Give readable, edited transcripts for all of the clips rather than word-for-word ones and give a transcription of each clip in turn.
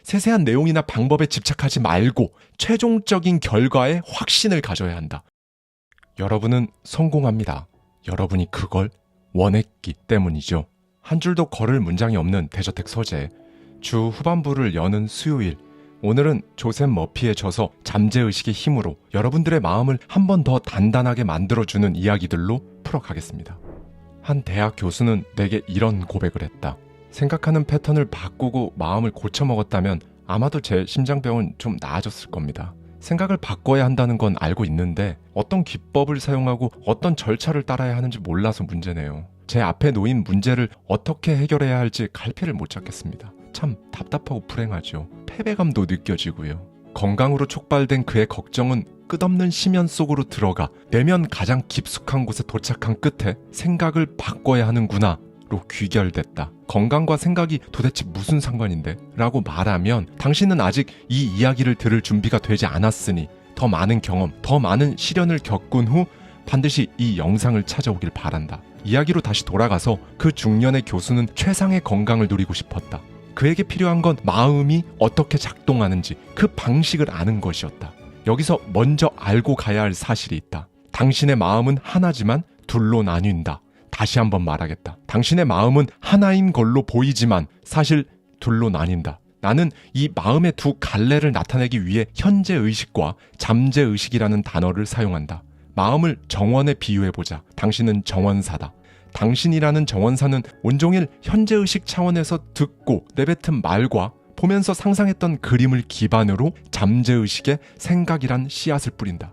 세세한 내용이나 방법에 집착하지 말고 최종적인 결과에 확신을 가져야 한다. 여러분은 성공합니다. 여러분이 그걸 원했기 때문이죠. 한 줄도 걸을 문장이 없는 대저택 서재. 주 후반부를 여는 수요일. 오늘은 조셉 머피에 져서 잠재의식의 힘으로 여러분들의 마음을 한 번 더 단단하게 만들어주는 이야기들로 풀어가겠습니다. 한 대학 교수는 내게 이런 고백을 했다. 생각하는 패턴을 바꾸고 마음을 고쳐먹었다면 아마도 제 심장병은 좀 나아졌을 겁니다. 생각을 바꿔야 한다는 건 알고 있는데 어떤 기법을 사용하고 어떤 절차를 따라야 하는지 몰라서 문제네요. 제 앞에 놓인 문제를 어떻게 해결해야 할지 갈피를 못 잡겠습니다. 참 답답하고 불행하죠. 패배감도 느껴지고요. 건강으로 촉발된 그의 걱정은 끝없는 심연 속으로 들어가 내면 가장 깊숙한 곳에 도착한 끝에 생각을 바꿔야 하는구나 로 귀결됐다. 건강과 생각이 도대체 무슨 상관인데? 라고 말하면 당신은 아직 이 이야기를 들을 준비가 되지 않았으니 더 많은 경험, 더 많은 시련을 겪은 후 반드시 이 영상을 찾아오길 바란다. 이야기로 다시 돌아가서 그 중년의 교수는 최상의 건강을 누리고 싶었다. 그에게 필요한 건 마음이 어떻게 작동하는지 그 방식을 아는 것이었다. 여기서 먼저 알고 가야 할 사실이 있다. 당신의 마음은 하나지만 둘로 나뉜다. 다시 한번 말하겠다. 당신의 마음은 하나인 걸로 보이지만 사실 둘로 나뉜다. 나는 이 마음의 두 갈래를 나타내기 위해 현재의식과 잠재의식이라는 단어를 사용한다. 마음을 정원에 비유해보자. 당신은 정원사다. 당신이라는 정원사는 온종일 현재의식 차원에서 듣고 내뱉은 말과 보면서 상상했던 그림을 기반으로 잠재의식에 생각이란 씨앗을 뿌린다.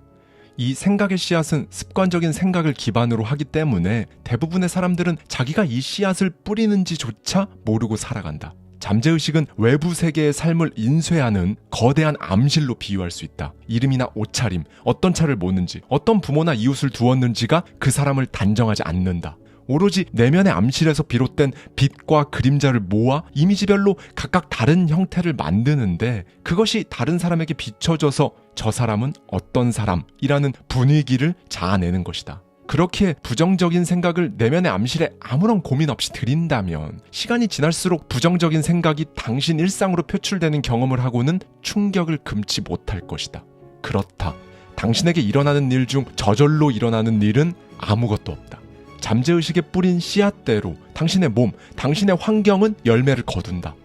이 생각의 씨앗은 습관적인 생각을 기반으로 하기 때문에 대부분의 사람들은 자기가 이 씨앗을 뿌리는지조차 모르고 살아간다. 잠재의식은 외부 세계의 삶을 인쇄하는 거대한 암실로 비유할 수 있다. 이름이나 옷차림, 어떤 차를 모는지, 어떤 부모나 이웃을 두었는지가 그 사람을 단정하지 않는다. 오로지 내면의 암실에서 비롯된 빛과 그림자를 모아 이미지별로 각각 다른 형태를 만드는데 그것이 다른 사람에게 비춰져서 저 사람은 어떤 사람이라는 분위기를 자아내는 것이다. 그렇게 부정적인 생각을 내면의 암실에 아무런 고민 없이 들인다면 시간이 지날수록 부정적인 생각이 당신 일상으로 표출되는 경험을 하고는 충격을 금치 못할 것이다. 그렇다. 당신에게 일어나는 일 중 저절로 일어나는 일은 아무것도 없다. 잠재의식에 뿌린 씨앗대로 당신의 몸, 당신의 환경은 열매를 거둔다.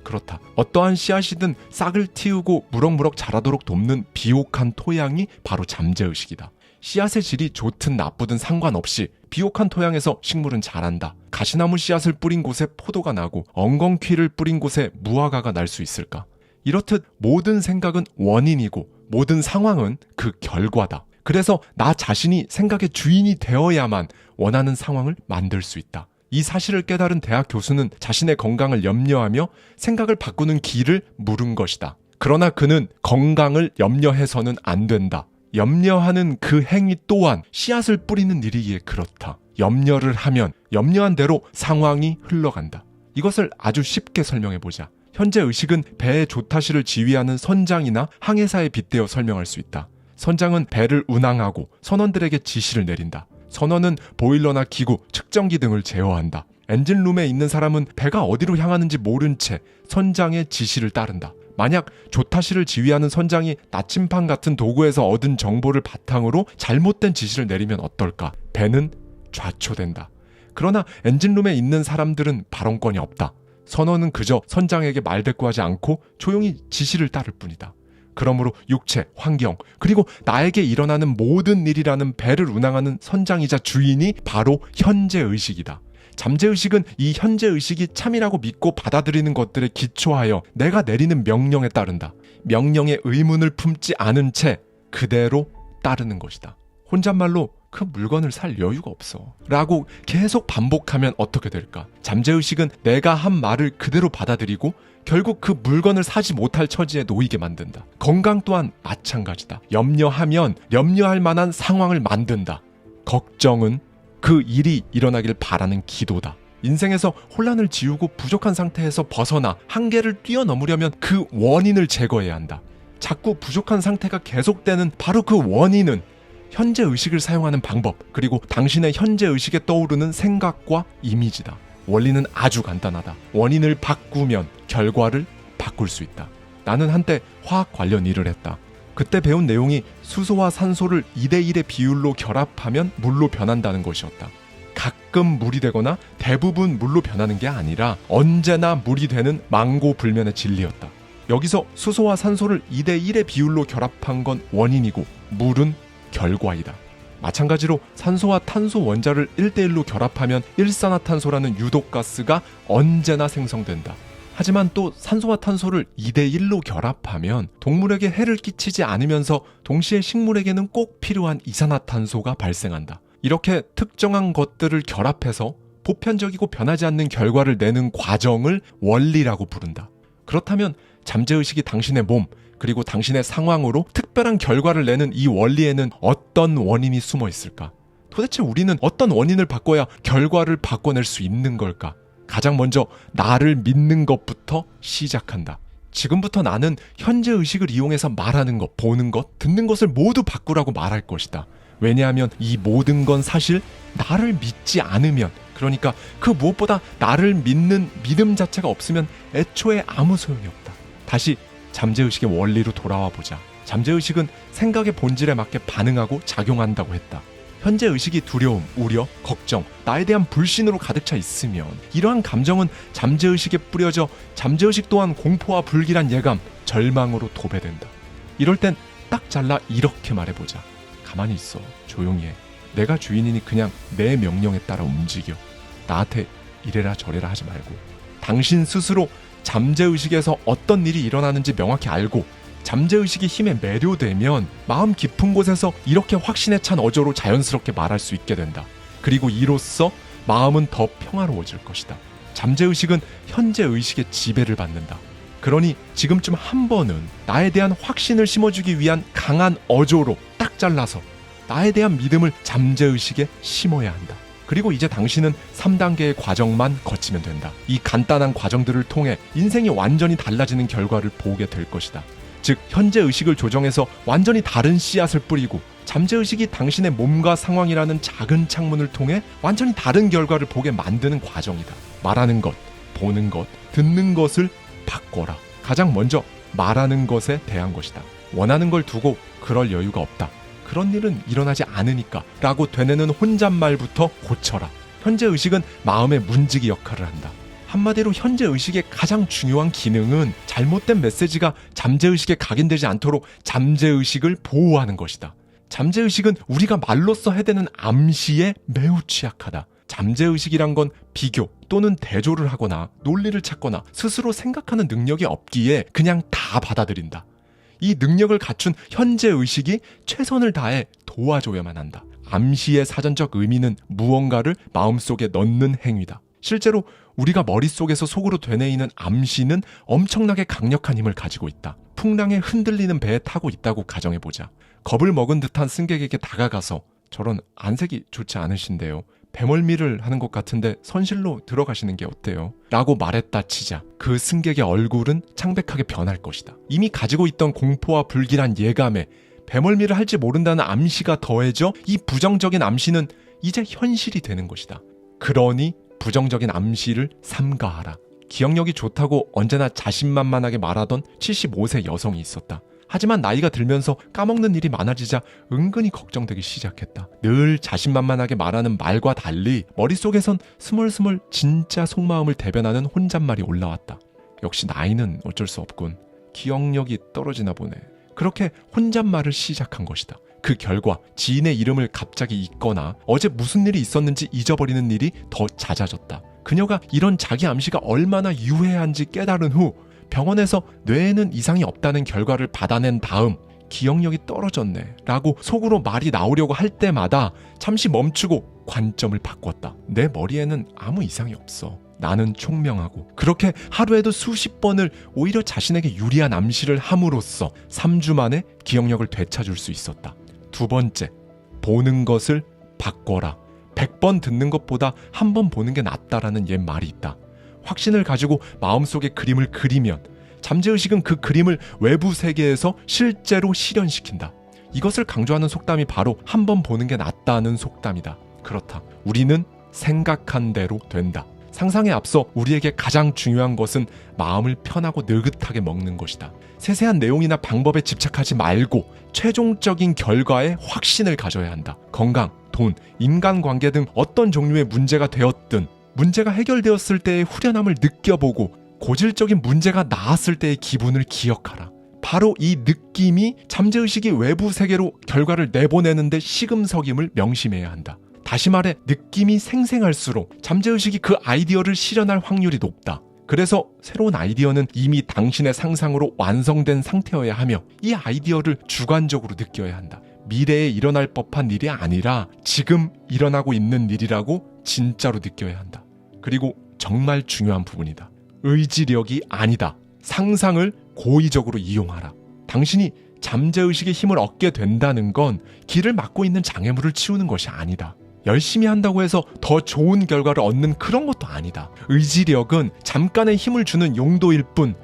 그렇다. 어떠한 씨앗이든 싹을 틔우고 무럭무럭 자라도록 돕는 비옥한 토양이 바로 잠재의식이다. 씨앗의 질이 좋든 나쁘든 상관없이 비옥한 토양에서 식물은 자란다. 가시나무 씨앗을 뿌린 곳에 포도가 나고 엉겅퀴를 뿌린 곳에 무화과가 날 수 있을까? 이렇듯 모든 생각은 원인이고 모든 상황은 그 결과다. 그래서 나 자신이 생각의 주인이 되어야만 원하는 상황을 만들 수 있다. 이 사실을 깨달은 대학 교수는 자신의 건강을 염려하며 생각을 바꾸는 길을 물은 것이다. 그러나 그는 건강을 염려해서는 안 된다. 염려하는 그 행위 또한 씨앗을 뿌리는 일이기에 그렇다. 염려를 하면 염려한 대로 상황이 흘러간다. 이것을 아주 쉽게 설명해보자. 현재 의식은 배의 조타시를 지휘하는 선장이나 항해사에 빗대어 설명할 수 있다. 선장은 배를 운항하고 선원들에게 지시를 내린다. 선원은 보일러나 기구, 측정기 등을 제어한다. 엔진룸에 있는 사람은 배가 어디로 향하는지 모른 채 선장의 지시를 따른다. 만약 조타시를 지휘하는 선장이 나침반 같은 도구에서 얻은 정보를 바탕으로 잘못된 지시를 내리면 어떨까? 배는 좌초된다. 그러나 엔진룸에 있는 사람들은 발언권이 없다. 선원은 그저 선장에게 말대꾸하지 않고 조용히 지시를 따를 뿐이다. 그러므로 육체, 환경, 그리고 나에게 일어나는 모든 일이라는 배를 운항하는 선장이자 주인이 바로 현재의식이다. 잠재의식은 이 현재의식이 참이라고 믿고 받아들이는 것들에 기초하여 내가 내리는 명령에 따른다. 명령에 의문을 품지 않은 채 그대로 따르는 것이다. 혼잣말로 그 물건을 살 여유가 없어 라고 계속 반복하면 어떻게 될까? 잠재의식은 내가 한 말을 그대로 받아들이고 결국 그 물건을 사지 못할 처지에 놓이게 만든다. 건강 또한 마찬가지다. 염려하면 염려할 만한 상황을 만든다. 걱정은 그 일이 일어나길 바라는 기도다. 인생에서 혼란을 지우고 부족한 상태에서 벗어나 한계를 뛰어넘으려면 그 원인을 제거해야 한다. 자꾸 부족한 상태가 계속되는 바로 그 원인은 현재의식을 사용하는 방법, 그리고 당신의 현재의식에 떠오르는 생각과 이미지다. 원리는 아주 간단하다. 원인을 바꾸면 결과를 바꿀 수 있다. 나는 한때 화학 관련 일을 했다. 그때 배운 내용이 수소와 산소를 2대1의 비율로 결합하면 물로 변한다는 것이었다. 가끔 물이 되거나 대부분 물로 변하는 게 아니라 언제나 물이 되는 망고불면의 진리였다. 여기서 수소와 산소를 2대1의 비율로 결합한 건 원인이고 물은 결과이다. 마찬가지로 산소와 탄소 원자를 1대1로 결합하면 일산화탄소라는 유독가스가 언제나 생성된다. 하지만 또 산소와 탄소를 2대1로 결합하면 동물에게 해를 끼치지 않으면서 동시에 식물에게는 꼭 필요한 이산화탄소가 발생한다. 이렇게 특정한 것들을 결합해서 보편적이고 변하지 않는 결과를 내는 과정을 원리라고 부른다. 그렇다면 잠재의식이 당신의 몸 그리고 당신의 상황으로 특별한 결과를 내는 이 원리에는 어떤 원인이 숨어 있을까? 도대체 우리는 어떤 원인을 바꿔야 결과를 바꿔낼 수 있는 걸까? 가장 먼저 나를 믿는 것부터 시작한다. 지금부터 나는 현재의식을 이용해서 말하는 것, 보는 것, 듣는 것을 모두 바꾸라고 말할 것이다. 왜냐하면 이 모든 건 사실 나를 믿지 않으면, 그러니까 그 무엇보다 나를 믿는 믿음 자체가 없으면 애초에 아무 소용이 없다. 다시 잠재의식의 원리로 돌아와 보자. 잠재의식은 생각의 본질에 맞게 반응하고 작용한다고 했다. 현재의식이 두려움, 우려, 걱정, 나에 대한 불신으로 가득 차 있으면 이러한 감정은 잠재의식에 뿌려져 잠재의식 또한 공포와 불길한 예감, 절망으로 도배된다. 이럴 땐 딱 잘라 이렇게 말해보자. 가만히 있어. 조용히 해. 내가 주인이니 그냥 내 명령에 따라 움직여. 나한테 이래라 저래라 하지 말고. 당신 스스로 잠재의식에서 어떤 일이 일어나는지 명확히 알고 잠재의식이 힘에 매료되면 마음 깊은 곳에서 이렇게 확신에 찬 어조로 자연스럽게 말할 수 있게 된다. 그리고 이로써 마음은 더 평화로워질 것이다. 잠재의식은 현재의식의 지배를 받는다. 그러니 지금쯤 한 번은 나에 대한 확신을 심어주기 위한 강한 어조로 딱 잘라서 나에 대한 믿음을 잠재의식에 심어야 한다. 그리고 이제 당신은 3단계의 과정만 거치면 된다. 이 간단한 과정들을 통해 인생이 완전히 달라지는 결과를 보게 될 것이다. 즉 현재의식을 조정해서 완전히 다른 씨앗을 뿌리고 잠재의식이 당신의 몸과 상황이라는 작은 창문을 통해 완전히 다른 결과를 보게 만드는 과정이다. 말하는 것, 보는 것, 듣는 것을 바꿔라. 가장 먼저 말하는 것에 대한 것이다. 원하는 걸 두고 그럴 여유가 없다. 그런 일은 일어나지 않으니까 라고 되뇌는 혼잣말부터 고쳐라. 현재의식은 마음의 문지기 역할을 한다. 한마디로 현재의식의 가장 중요한 기능은 잘못된 메시지가 잠재의식에 각인되지 않도록 잠재의식을 보호하는 것이다. 잠재의식은 우리가 말로써 해대는 암시에 매우 취약하다. 잠재의식이란 건 비교 또는 대조를 하거나 논리를 찾거나 스스로 생각하는 능력이 없기에 그냥 다 받아들인다. 이 능력을 갖춘 현재의식이 최선을 다해 도와줘야만 한다. 암시의 사전적 의미는 무언가를 마음속에 넣는 행위다. 실제로 우리가 머릿속에서 속으로 되뇌이는 암시는 엄청나게 강력한 힘을 가지고 있다. 풍랑에 흔들리는 배에 타고 있다고 가정해보자. 겁을 먹은 듯한 승객에게 다가가서 저런 안색이 좋지 않으신데요. 배멀미를 하는 것 같은데 선실로 들어가시는 게 어때요? 라고 말했다 치자. 그 승객의 얼굴은 창백하게 변할 것이다. 이미 가지고 있던 공포와 불길한 예감에 배멀미를 할지 모른다는 암시가 더해져 이 부정적인 암시는 이제 현실이 되는 것이다. 그러니 부정적인 암시를 삼가하라. 기억력이 좋다고 언제나 자신만만하게 말하던 75세 여성이 있었다. 하지만 나이가 들면서 까먹는 일이 많아지자 은근히 걱정되기 시작했다. 늘 자신만만하게 말하는 말과 달리 머릿속에선 스멀스멀 진짜 속마음을 대변하는 혼잣말이 올라왔다. 역시 나이는 어쩔 수 없군. 기억력이 떨어지나 보네. 그렇게 혼잣말을 시작한 것이다. 그 결과 지인의 이름을 갑자기 잊거나 어제 무슨 일이 있었는지 잊어버리는 일이 더 잦아졌다. 그녀가 이런 자기 암시가 얼마나 유해한지 깨달은 후 병원에서 뇌에는 이상이 없다는 결과를 받아낸 다음 기억력이 떨어졌네 라고 속으로 말이 나오려고 할 때마다 잠시 멈추고 관점을 바꿨다. 내 머리에는 아무 이상이 없어. 나는 총명하고. 그렇게 하루에도 수십 번을 오히려 자신에게 유리한 암시를 함으로써 3주 만에 기억력을 되찾을 수 있었다. 두 번째, 보는 것을 바꿔라. 100번 듣는 것보다 한 번 보는 게 낫다라는 옛 말이 있다. 확신을 가지고 마음속에 그림을 그리면 잠재의식은 그 그림을 외부 세계에서 실제로 실현시킨다. 이것을 강조하는 속담이 바로 한 번 보는 게 낫다는 속담이다. 그렇다. 우리는 생각한 대로 된다. 상상에 앞서 우리에게 가장 중요한 것은 마음을 편하고 느긋하게 먹는 것이다. 세세한 내용이나 방법에 집착하지 말고 최종적인 결과에 확신을 가져야 한다. 건강, 돈, 인간관계 등 어떤 종류의 문제가 되었든 문제가 해결되었을 때의 후련함을 느껴보고 고질적인 문제가 나았을 때의 기분을 기억하라. 바로 이 느낌이 잠재의식이 외부 세계로 결과를 내보내는데 시금석임을 명심해야 한다. 다시 말해 느낌이 생생할수록 잠재의식이 그 아이디어를 실현할 확률이 높다. 그래서 새로운 아이디어는 이미 당신의 상상으로 완성된 상태여야 하며 이 아이디어를 주관적으로 느껴야 한다. 미래에 일어날 법한 일이 아니라 지금 일어나고 있는 일이라고 진짜로 느껴야 한다. 그리고 정말 중요한 부분이다. 의지력이 아니다. 상상을 고의적으로 이용하라. 당신이 잠재의식의 힘을 얻게 된다는 건 길을 막고 있는 장애물을 치우는 것이 아니다. 열심히 한다고 해서 더 좋은 결과를 얻는 그런 것도 아니다. 의지력은 잠깐의 힘을 주는 용도일 뿐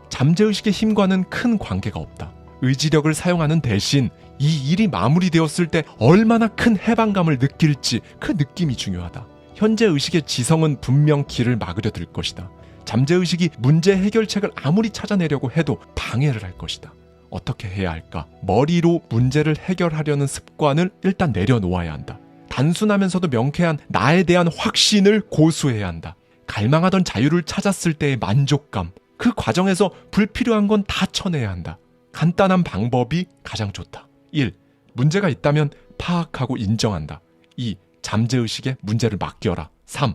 잠재의식의 힘과는 큰 관계가 없다. 의지력을 사용하는 대신 이 일이 마무리되었을 때 얼마나 큰 해방감을 느낄지 그 느낌이 중요하다. 현재 의식의 지성은 분명 길을 막으려 들 것이다. 잠재의식이 문제 해결책을 아무리 찾아내려고 해도 방해를 할 것이다. 어떻게 해야 할까? 머리로 문제를 해결하려는 습관을 일단 내려놓아야 한다. 단순하면서도 명쾌한 나에 대한 확신을 고수해야 한다. 갈망하던 자유를 찾았을 때의 만족감, 그 과정에서 불필요한 건 다 쳐내야 한다. 간단한 방법이 가장 좋다. 1. 문제가 있다면 파악하고 인정한다. 2. 잠재의식에 문제를 맡겨라. 3.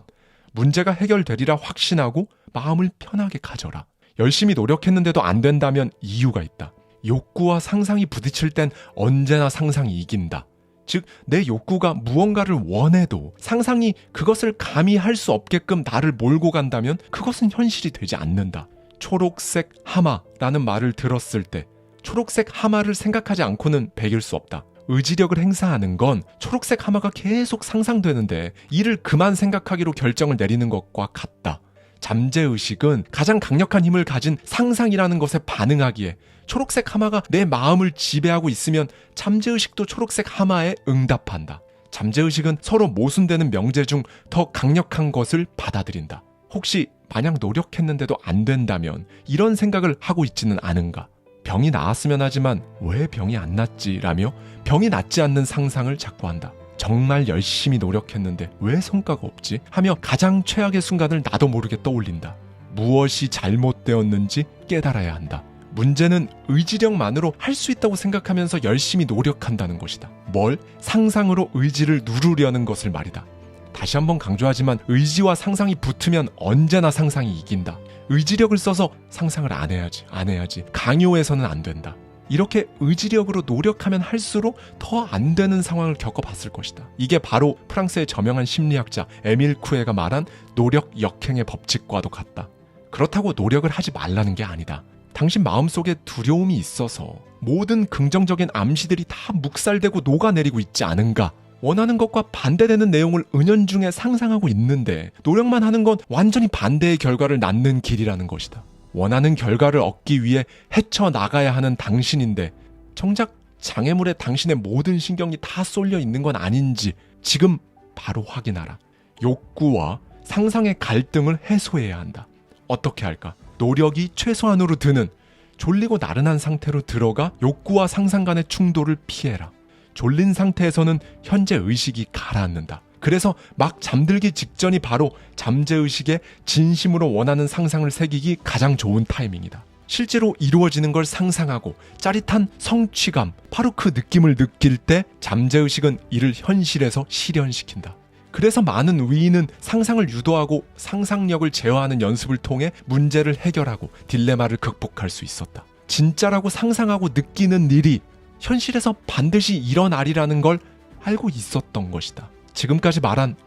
문제가 해결되리라 확신하고 마음을 편하게 가져라. 열심히 노력했는데도 안 된다면 이유가 있다. 욕구와 상상이 부딪힐 땐 언제나 상상이 이긴다. 즉, 내 욕구가 무언가를 원해도 상상이 그것을 감히 할 수 없게끔 나를 몰고 간다면 그것은 현실이 되지 않는다. 초록색 하마라는 말을 들었을 때 초록색 하마를 생각하지 않고는 베길 수 없다. 의지력을 행사하는 건 초록색 하마가 계속 상상되는데 이를 그만 생각하기로 결정을 내리는 것과 같다. 잠재의식은 가장 강력한 힘을 가진 상상이라는 것에 반응하기에 초록색 하마가 내 마음을 지배하고 있으면 잠재의식도 초록색 하마에 응답한다. 잠재의식은 서로 모순되는 명제 중 더 강력한 것을 받아들인다. 혹시 마냥 노력했는데도 안 된다면 이런 생각을 하고 있지는 않은가? 병이 나았으면 하지만 왜 병이 안 낫지라며 병이 낫지 않는 상상을 자꾸 한다. 정말 열심히 노력했는데 왜 성과가 없지? 하며 가장 최악의 순간을 나도 모르게 떠올린다. 무엇이 잘못되었는지 깨달아야 한다. 문제는 의지력만으로 할 수 있다고 생각하면서 열심히 노력한다는 것이다. 뭘? 상상으로 의지를 누르려는 것을 말이다. 다시 한번 강조하지만 의지와 상상이 붙으면 언제나 상상이 이긴다. 의지력을 써서 상상을 안 해야지 강요해서는 안 된다. 이렇게 의지력으로 노력하면 할수록 더 안 되는 상황을 겪어봤을 것이다. 이게 바로 프랑스의 저명한 심리학자 에밀 쿠에가 말한 노력 역행의 법칙과도 같다. 그렇다고 노력을 하지 말라는 게 아니다. 당신 마음속에 두려움이 있어서 모든 긍정적인 암시들이 다 묵살되고 녹아내리고 있지 않은가? 원하는 것과 반대되는 내용을 은연중에 상상하고 있는데 노력만 하는 건 완전히 반대의 결과를 낳는 길이라는 것이다. 원하는 결과를 얻기 위해 헤쳐나가야 하는 당신인데 정작 장애물에 당신의 모든 신경이 다 쏠려 있는 건 아닌지 지금 바로 확인하라. 욕구와 상상의 갈등을 해소해야 한다. 어떻게 할까? 노력이 최소한으로 드는 졸리고 나른한 상태로 들어가 욕구와 상상 간의 충돌을 피해라. 졸린 상태에서는 현재 의식이 가라앉는다. 그래서 막 잠들기 직전이 바로 잠재의식에 진심으로 원하는 상상을 새기기 가장 좋은 타이밍이다. 실제로 이루어지는 걸 상상하고 짜릿한 성취감, 바로 그 느낌을 느낄 때 잠재의식은 이를 현실에서 실현시킨다. 그래서 많은 위인은 상상을 유도하고 상상력을 제어하는 연습을 통해 문제를 해결하고 딜레마를 극복할 수 있었다. 진짜라고 상상하고 느끼는 일이 현실에서 반드시 일어나리라는 걸 알고 있었던 것이다. 지금까지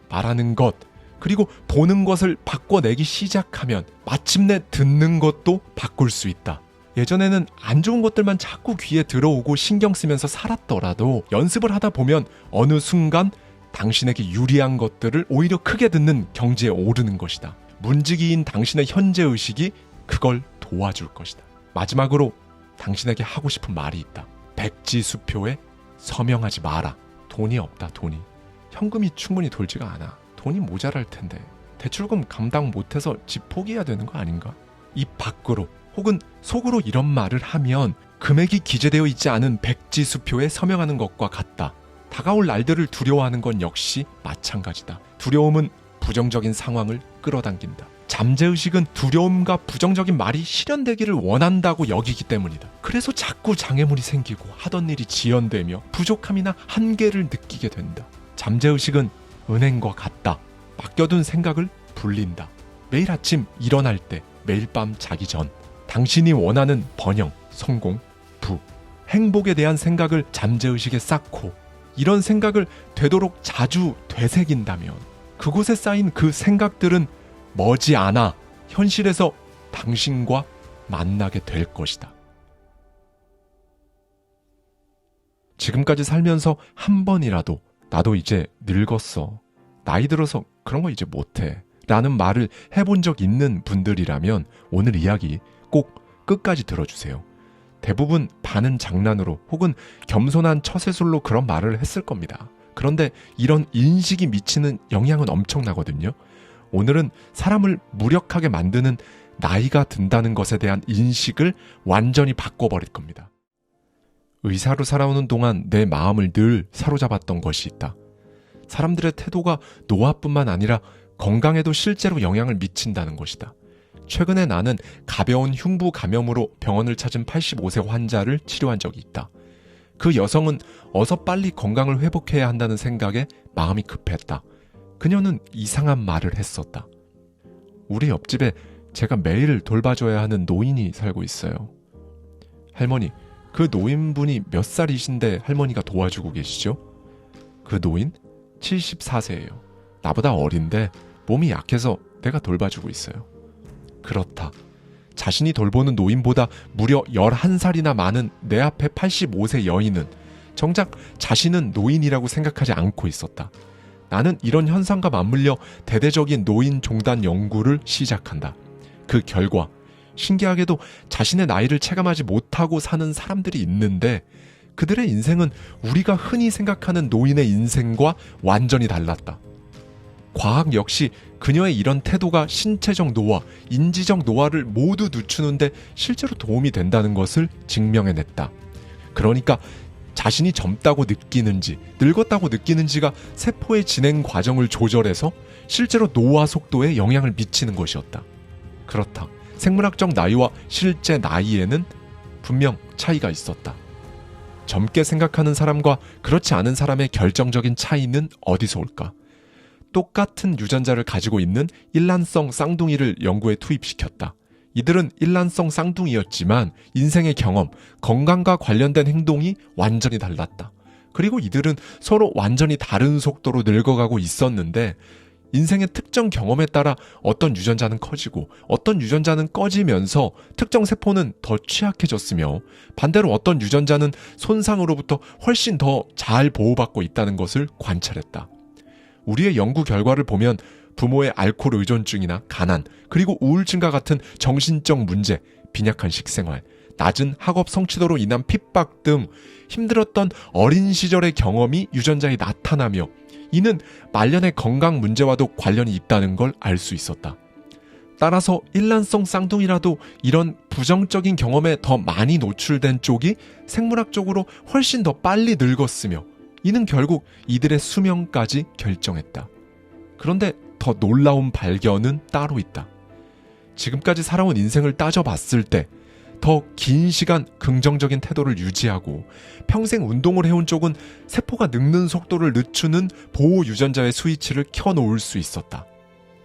말하는 것, 그리고 보는 것을 바꿔내기 시작하면 마침내 듣는 것도 바꿀 수 있다. 예전에는 안 좋은 것들만 자꾸 귀에 들어오고 신경 쓰면서 살았더라도 연습을 하다 보면 어느 순간 당신에게 유리한 것들을 오히려 크게 듣는 경지에 오르는 것이다. 문지기인 당신의 현재 의식이 그걸 도와줄 것이다. 마지막으로 당신에게 하고 싶은 말이 있다. 백지수표에 서명하지 마라. 돈이 없다. 돈이. 현금이 충분히 돌지가 않아. 돈이 모자랄 텐데. 대출금 감당 못해서 집 포기해야 되는 거 아닌가? 입 밖으로 혹은 속으로 이런 말을 하면 금액이 기재되어 있지 않은 백지수표에 서명하는 것과 같다. 다가올 날들을 두려워하는 건 역시 마찬가지다. 두려움은 부정적인 상황을 끌어당긴다. 잠재의식은 두려움과 부정적인 말이 실현되기를 원한다고 여기기 때문이다. 그래서 자꾸 장애물이 생기고 하던 일이 지연되며 부족함이나 한계를 느끼게 된다. 잠재의식은 은행과 같다. 맡겨둔 생각을 불린다. 매일 아침 일어날 때, 매일 밤 자기 전, 당신이 원하는 번영, 성공, 부, 행복에 대한 생각을 잠재의식에 쌓고 이런 생각을 되도록 자주 되새긴다면 그곳에 쌓인 그 생각들은 머지않아 현실에서 당신과 만나게 될 것이다. 지금까지 살면서 한 번이라도 나도 이제 늙었어, 나이 들어서 그런 거 이제 못해 라는 말을 해본 적 있는 분들이라면 오늘 이야기 꼭 끝까지 들어주세요. 대부분 반은 장난으로 혹은 겸손한 처세술로 그런 말을 했을 겁니다. 그런데 이런 인식이 미치는 영향은 엄청나거든요. 오늘은 사람을 무력하게 만드는 나이가 든다는 것에 대한 인식을 완전히 바꿔버릴 겁니다. 의사로 살아오는 동안 내 마음을 늘 사로잡았던 것이 있다. 사람들의 태도가 노화뿐만 아니라 건강에도 실제로 영향을 미친다는 것이다. 최근에 나는 가벼운 흉부 감염으로 병원을 찾은 85세 환자를 치료한 적이 있다. 그 여성은 어서 빨리 건강을 회복해야 한다는 생각에 마음이 급했다. 그녀는 이상한 말을 했었다. 우리 옆집에 제가 매일 돌봐줘야 하는 노인이 살고 있어요. 할머니, 그 노인분이 몇 살이신데 할머니가 도와주고 계시죠? 그 노인 74세예요. 나보다 어린데 몸이 약해서 내가 돌봐주고 있어요. 그렇다. 자신이 돌보는 노인보다 무려 11살이나 많은 내 앞에 85세 여인은 정작 자신은 노인이라고 생각하지 않고 있었다. 나는 이런 현상과 맞물려 대대적인 노인 종단 연구를 시작한다. 그 결과 신기하게도 자신의 나이를 체감하지 못하고 사는 사람들이 있는데 그들의 인생은 우리가 흔히 생각하는 노인의 인생과 완전히 달랐다. 과학 역시 그녀의 이런 태도가 신체적 노화, 인지적 노화를 모두 늦추는데 실제로 도움이 된다는 것을 증명해냈다. 그러니까 자신이 젊다고 느끼는지 늙었다고 느끼는지가 세포의 진행 과정을 조절해서 실제로 노화 속도에 영향을 미치는 것이었다. 그렇다. 생물학적 나이와 실제 나이에는 분명 차이가 있었다. 젊게 생각하는 사람과 그렇지 않은 사람의 결정적인 차이는 어디서 올까? 똑같은 유전자를 가지고 있는 일란성 쌍둥이를 연구에 투입시켰다. 이들은 일란성 쌍둥이였지만 인생의 경험, 건강과 관련된 행동이 완전히 달랐다. 그리고 이들은 서로 완전히 다른 속도로 늙어가고 있었는데 인생의 특정 경험에 따라 어떤 유전자는 커지고 어떤 유전자는 꺼지면서 특정 세포는 더 취약해졌으며 반대로 어떤 유전자는 손상으로부터 훨씬 더 잘 보호받고 있다는 것을 관찰했다. 우리의 연구 결과를 보면 부모의 알코올 의존증이나 가난, 그리고 우울증과 같은 정신적 문제, 빈약한 식생활, 낮은 학업 성취도로 인한 핍박 등 힘들었던 어린 시절의 경험이 유전자에 나타나며 이는 말년의 건강 문제와도 관련이 있다는 걸 알 수 있었다. 따라서 일란성 쌍둥이라도 이런 부정적인 경험에 더 많이 노출된 쪽이 생물학적으로 훨씬 더 빨리 늙었으며 이는 결국 이들의 수명까지 결정했다. 그런데 더 놀라운 발견은 따로 있다. 지금까지 살아온 인생을 따져봤을 때 더 긴 시간 긍정적인 태도를 유지하고 평생 운동을 해온 쪽은 세포가 늙는 속도를 늦추는 보호 유전자의 스위치를 켜놓을 수 있었다.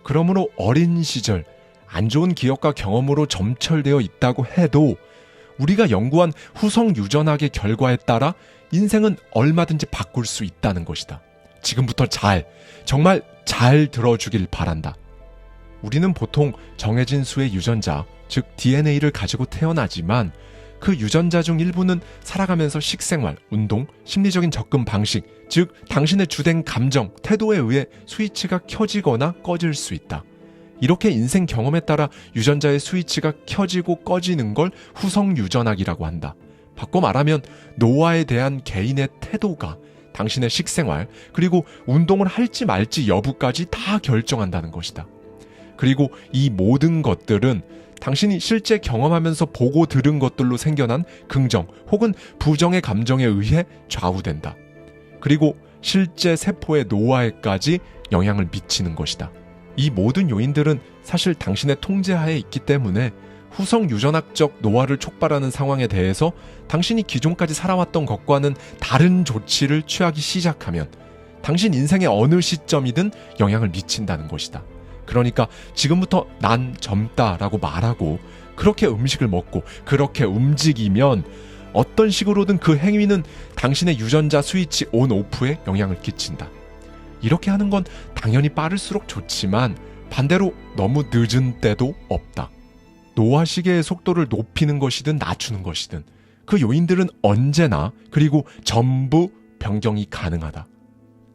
그러므로 어린 시절 안 좋은 기억과 경험으로 점철되어 있다고 해도 우리가 연구한 후성 유전학의 결과에 따라 인생은 얼마든지 바꿀 수 있다는 것이다. 지금부터 정말 잘 들어주길 바란다. 우리는 보통 정해진 수의 유전자, 즉 DNA를 가지고 태어나지만 그 유전자 중 일부는 살아가면서 식생활, 운동, 심리적인 접근 방식, 즉 당신의 주된 감정, 태도에 의해 스위치가 켜지거나 꺼질 수 있다. 이렇게 인생 경험에 따라 유전자의 스위치가 켜지고 꺼지는 걸 후성 유전학이라고 한다. 바꿔 말하면 노화에 대한 개인의 태도가 당신의 식생활 그리고 운동을 할지 말지 여부까지 다 결정한다는 것이다. 그리고 이 모든 것들은 당신이 실제 경험하면서 보고 들은 것들로 생겨난 긍정 혹은 부정의 감정에 의해 좌우된다. 그리고 실제 세포의 노화에까지 영향을 미치는 것이다. 이 모든 요인들은 사실 당신의 통제하에 있기 때문에 후성 유전학적 노화를 촉발하는 상황에 대해서 당신이 기존까지 살아왔던 것과는 다른 조치를 취하기 시작하면 당신 인생의 어느 시점이든 영향을 미친다는 것이다. 그러니까 지금부터 난 젊다라고 말하고 그렇게 음식을 먹고 그렇게 움직이면 어떤 식으로든 그 행위는 당신의 유전자 스위치 온 오프에 영향을 끼친다. 이렇게 하는 건 당연히 빠를수록 좋지만 반대로 너무 늦은 때도 없다. 노화 시계의 속도를 높이는 것이든 낮추는 것이든 그 요인들은 언제나 그리고 전부 변경이 가능하다.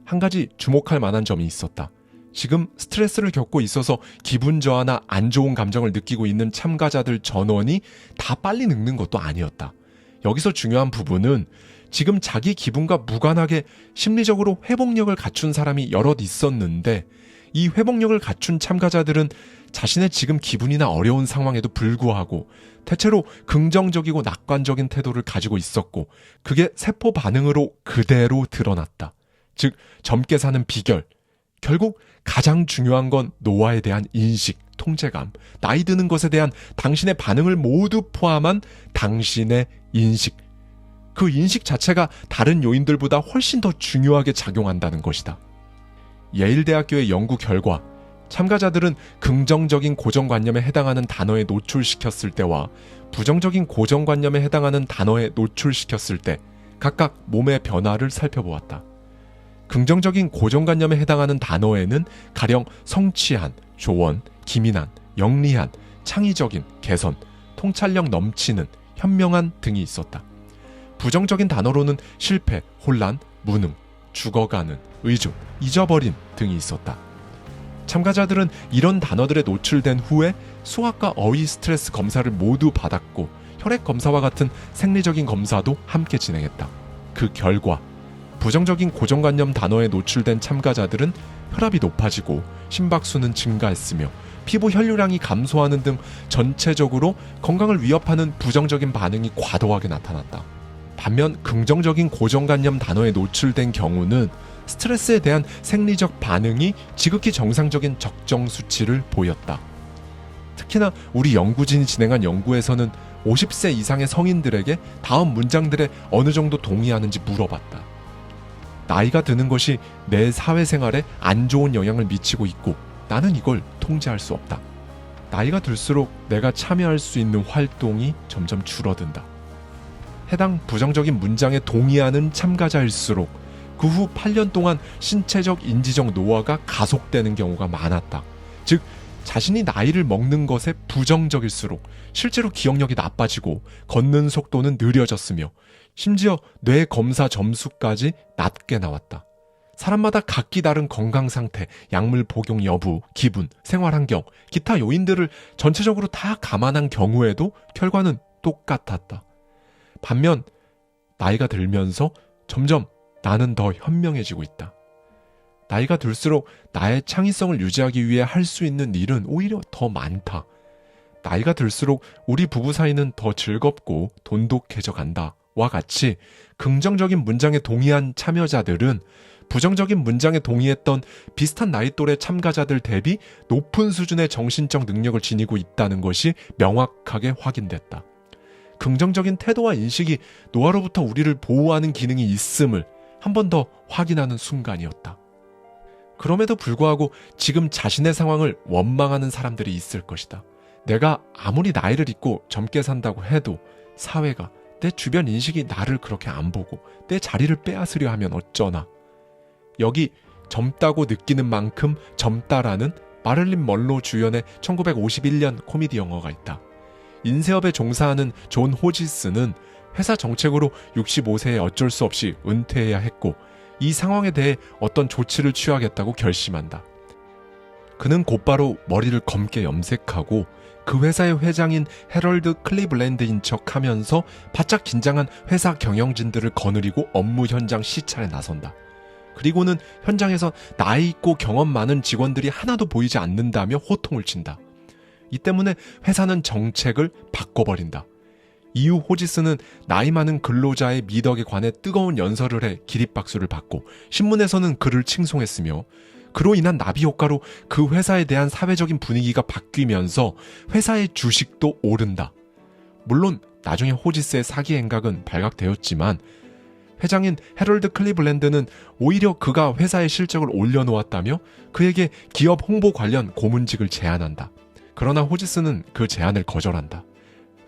한 가지 주목할 만한 점이 있었다. 지금 스트레스를 겪고 있어서 기분 저하나 안 좋은 감정을 느끼고 있는 참가자들 전원이 다 빨리 늙는 것도 아니었다. 여기서 중요한 부분은 지금 자기 기분과 무관하게 심리적으로 회복력을 갖춘 사람이 여럿 있었는데 이 회복력을 갖춘 참가자들은 자신의 지금 기분이나 어려운 상황에도 불구하고 대체로 긍정적이고 낙관적인 태도를 가지고 있었고 그게 세포 반응으로 그대로 드러났다. 즉 젊게 사는 비결, 결국 가장 중요한 건 노화에 대한 인식, 통제감, 나이 드는 것에 대한 당신의 반응을 모두 포함한 당신의 인식. 그 인식 자체가 다른 요인들보다 훨씬 더 중요하게 작용한다는 것이다. 예일대학교의 연구 결과 참가자들은 긍정적인 고정관념에 해당하는 단어에 노출시켰을 때와 부정적인 고정관념에 해당하는 단어에 노출시켰을 때 각각 몸의 변화를 살펴보았다. 긍정적인 고정관념에 해당하는 단어에는 가령 성취한, 조언, 기민한, 영리한, 창의적인, 개선, 통찰력 넘치는, 현명한 등이 있었다. 부정적인 단어로는 실패, 혼란, 무능, 죽어가는, 의존, 잊어버린 등이 있었다. 참가자들은 이런 단어들에 노출된 후에 수학과 어휘 스트레스 검사를 모두 받았고 혈액 검사와 같은 생리적인 검사도 함께 진행했다. 그 결과 부정적인 고정관념 단어에 노출된 참가자들은 혈압이 높아지고 심박수는 증가했으며 피부 혈류량이 감소하는 등 전체적으로 건강을 위협하는 부정적인 반응이 과도하게 나타났다. 반면 긍정적인 고정관념 단어에 노출된 경우는 스트레스에 대한 생리적 반응이 지극히 정상적인 적정 수치를 보였다. 특히나 우리 연구진이 진행한 연구에서는 50세 이상의 성인들에게 다음 문장들에 어느 정도 동의하는지 물어봤다. 나이가 드는 것이 내 사회생활에 안 좋은 영향을 미치고 있고 나는 이걸 통제할 수 없다. 나이가 들수록 내가 참여할 수 있는 활동이 점점 줄어든다. 해당 부정적인 문장에 동의하는 참가자일수록 그 후 8년 동안 신체적 인지적 노화가 가속되는 경우가 많았다. 즉 자신이 나이를 먹는 것에 부정적일수록 실제로 기억력이 나빠지고 걷는 속도는 느려졌으며 심지어 뇌 검사 점수까지 낮게 나왔다. 사람마다 각기 다른 건강 상태, 약물 복용 여부, 기분, 생활 환경, 기타 요인들을 전체적으로 다 감안한 경우에도 결과는 똑같았다. 반면 나이가 들면서 점점 나는 더 현명해지고 있다. 나이가 들수록 나의 창의성을 유지하기 위해 할 수 있는 일은 오히려 더 많다. 나이가 들수록 우리 부부 사이는 더 즐겁고 돈독해져 간다. 와 같이 긍정적인 문장에 동의한 참여자들은 부정적인 문장에 동의했던 비슷한 나이 또래 참가자들 대비 높은 수준의 정신적 능력을 지니고 있다는 것이 명확하게 확인됐다. 긍정적인 태도와 인식이 노화로부터 우리를 보호하는 기능이 있음을 한 번 더 확인하는 순간이었다. 그럼에도 불구하고 지금 자신의 상황을 원망하는 사람들이 있을 것이다. 내가 아무리 나이를 잊고 젊게 산다고 해도 사회가 내 주변 인식이 나를 그렇게 안 보고 내 자리를 빼앗으려 하면 어쩌나. 여기 젊다고 느끼는 만큼 젊다라는 마릴린 먼로 주연의 1951년 코미디 영화가 있다. 인쇄업에 종사하는 존 호지스는 회사 정책으로 65세에 어쩔 수 없이 은퇴해야 했고 이 상황에 대해 어떤 조치를 취하겠다고 결심한다. 그는 곧바로 머리를 검게 염색하고 그 회사의 회장인 해럴드 클리블랜드인 척하면서 바짝 긴장한 회사 경영진들을 거느리고 업무 현장 시찰에 나선다. 그리고는 현장에서 나이 있고 경험 많은 직원들이 하나도 보이지 않는다며 호통을 친다. 이 때문에 회사는 정책을 바꿔버린다. 이후 호지스는 나이 많은 근로자의 미덕에 관해 뜨거운 연설을 해 기립박수를 받고 신문에서는 그를 칭송했으며 그로 인한 나비 효과로 그 회사에 대한 사회적인 분위기가 바뀌면서 회사의 주식도 오른다. 물론 나중에 호지스의 사기 행각은 발각되었지만 회장인 해럴드 클리블랜드는 오히려 그가 회사의 실적을 올려놓았다며 그에게 기업 홍보 관련 고문직을 제안한다. 그러나 호지스는 그 제안을 거절한다.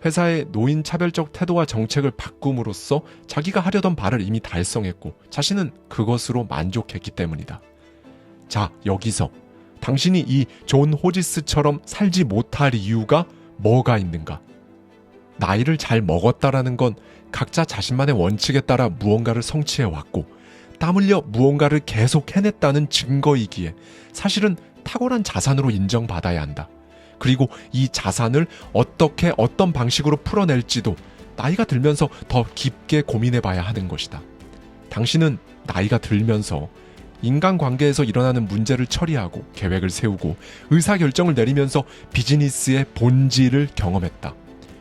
회사의 노인 차별적 태도와 정책을 바꿈으로써 자기가 하려던 바를 이미 달성했고 자신은 그것으로 만족했기 때문이다. 자, 여기서 당신이 이 존 호지스처럼 살지 못할 이유가 뭐가 있는가? 나이를 잘 먹었다라는 건 각자 자신만의 원칙에 따라 무언가를 성취해왔고 땀 흘려 무언가를 계속 해냈다는 증거이기에 사실은 탁월한 자산으로 인정받아야 한다. 그리고 이 자산을 어떻게 어떤 방식으로 풀어낼지도 나이가 들면서 더 깊게 고민해봐야 하는 것이다. 당신은 나이가 들면서 인간관계에서 일어나는 문제를 처리하고 계획을 세우고 의사결정을 내리면서 비즈니스의 본질을 경험했다.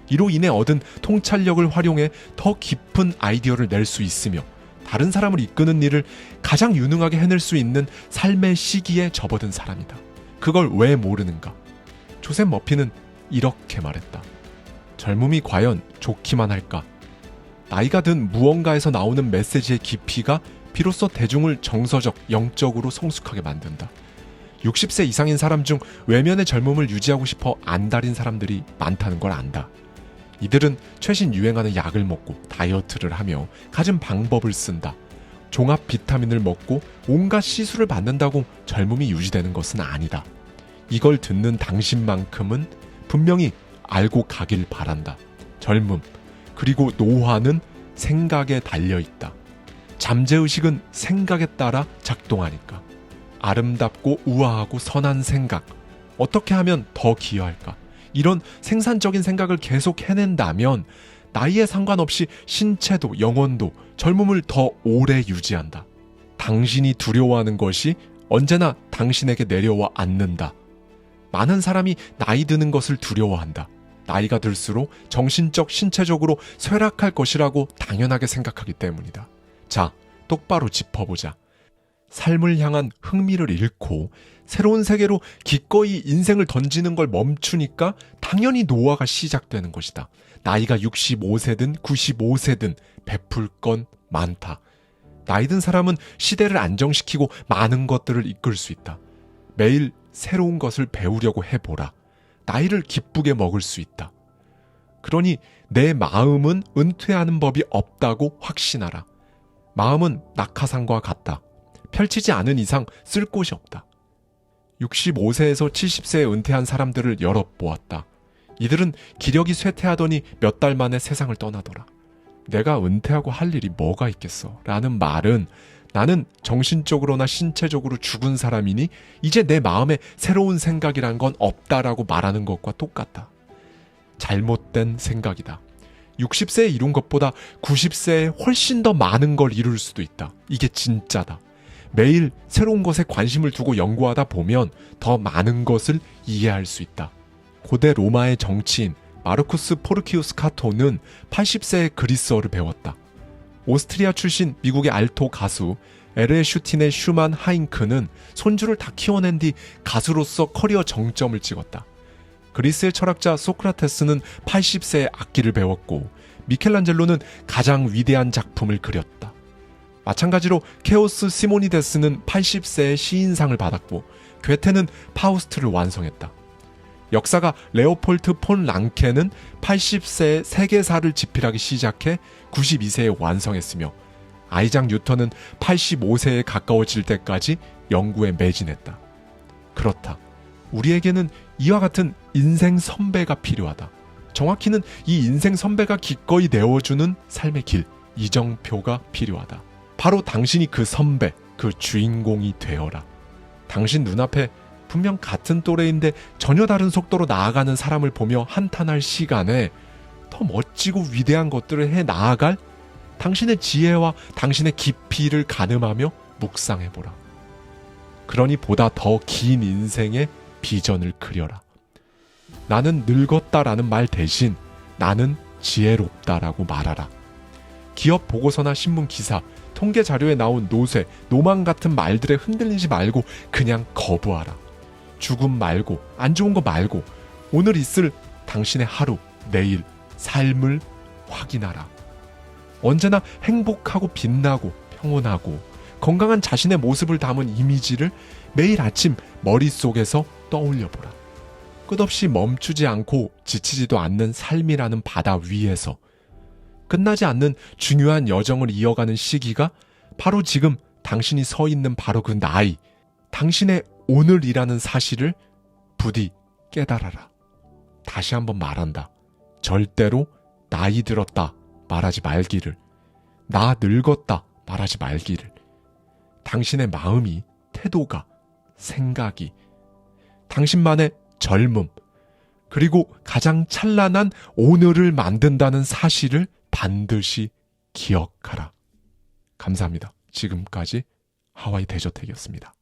이로 인해 얻은 통찰력을 활용해 더 깊은 아이디어를 낼 수 있으며 다른 사람을 이끄는 일을 가장 유능하게 해낼 수 있는 삶의 시기에 접어든 사람이다. 그걸 왜 모르는가? 조셉 머피는 이렇게 말했다. 젊음이 과연 좋기만 할까? 나이가 든 무언가에서 나오는 메시지의 깊이가 비로소 대중을 정서적, 영적으로 성숙하게 만든다. 60세 이상인 사람 중 외면의 젊음을 유지하고 싶어 안달인 사람들이 많다는 걸 안다. 이들은 최신 유행하는 약을 먹고 다이어트를 하며 가진 방법을 쓴다. 종합 비타민을 먹고 온갖 시술을 받는다고 젊음이 유지되는 것은 아니다. 이걸 듣는 당신만큼은 분명히 알고 가길 바란다. 젊음, 그리고 노화는 생각에 달려있다. 잠재의식은 생각에 따라 작동하니까. 아름답고 우아하고 선한 생각, 어떻게 하면 더 기여할까? 이런 생산적인 생각을 계속 해낸다면 나이에 상관없이 신체도 영혼도 젊음을 더 오래 유지한다. 당신이 두려워하는 것이 언제나 당신에게 내려와 앉는다. 많은 사람이 나이 드는 것을 두려워한다. 나이가 들수록 정신적, 신체적으로 쇠락할 것이라고 당연하게 생각하기 때문이다. 자, 똑바로 짚어보자. 삶을 향한 흥미를 잃고 새로운 세계로 기꺼이 인생을 던지는 걸 멈추니까 당연히 노화가 시작되는 것이다. 나이가 65세든 95세든 베풀 건 많다. 나이 든 사람은 시대를 안정시키고 많은 것들을 이끌 수 있다. 매일 새로운 것을 배우려고 해보라. 나이를 기쁘게 먹을 수 있다. 그러니 내 마음은 은퇴하는 법이 없다고 확신하라. 마음은 낙하산과 같다. 펼치지 않은 이상 쓸 곳이 없다. 65세에서 70세에 은퇴한 사람들을 여러 보았다. 이들은 기력이 쇠퇴하더니 몇 달 만에 세상을 떠나더라. 내가 은퇴하고 할 일이 뭐가 있겠어? 라는 말은 나는 정신적으로나 신체적으로 죽은 사람이니 이제 내 마음에 새로운 생각이란 건 없다라고 말하는 것과 똑같다. 잘못된 생각이다. 60세에 이룬 것보다 90세에 훨씬 더 많은 걸 이룰 수도 있다. 이게 진짜다. 매일 새로운 것에 관심을 두고 연구하다 보면 더 많은 것을 이해할 수 있다. 고대 로마의 정치인 마르쿠스 포르키우스 카토는 80세에 그리스어를 배웠다. 오스트리아 출신 미국의 알토 가수 에르 슈틴의 슈만 하잉크는 손주를 다 키워낸 뒤 가수로서 커리어 정점을 찍었다. 그리스의 철학자 소크라테스는 80세에 악기를 배웠고 미켈란젤로는 가장 위대한 작품을 그렸다. 마찬가지로 케오스 시모니데스는 80세에 시인상을 받았고 괴테는 파우스트를 완성했다. 역사가 레오폴트 폰 랑케는 80세에 세계사를 집필하기 시작해 92세에 완성했으며 아이작 뉴턴은 85세에 가까워질 때까지 연구에 매진했다. 그렇다. 우리에게는 이와 같은 인생 선배가 필요하다. 정확히는 이 인생 선배가 기꺼이 내어주는 삶의 길, 이정표가 필요하다. 바로 당신이 그 선배, 그 주인공이 되어라. 당신 눈앞에 분명 같은 또래인데 전혀 다른 속도로 나아가는 사람을 보며 한탄할 시간에 더 멋지고 위대한 것들을 해 나아갈 당신의 지혜와 당신의 깊이를 가늠하며 묵상해보라. 그러니 보다 더 긴 인생의 비전을 그려라. 나는 늙었다라는 말 대신 나는 지혜롭다라고 말하라. 기업 보고서나 신문 기사, 통계 자료에 나온 노쇠, 노망 같은 말들에 흔들리지 말고 그냥 거부하라. 죽음 말고, 안 좋은 거 말고 오늘 있을 당신의 하루, 내일, 삶을 확인하라. 언제나 행복하고 빛나고 평온하고 건강한 자신의 모습을 담은 이미지를 매일 아침 머릿속에서 떠올려보라. 끝없이 멈추지 않고 지치지도 않는 삶이라는 바다 위에서 끝나지 않는 중요한 여정을 이어가는 시기가 바로 지금 당신이 서 있는 바로 그 나이, 당신의 오늘이라는 사실을 부디 깨달아라. 다시 한번 말한다. 절대로 나이 들었다 말하지 말기를, 나 늙었다 말하지 말기를. 당신의 마음이, 태도가, 생각이, 당신만의 젊음, 그리고 가장 찬란한 오늘을 만든다는 사실을 반드시 기억하라. 감사합니다. 지금까지 하와이 대저택이었습니다.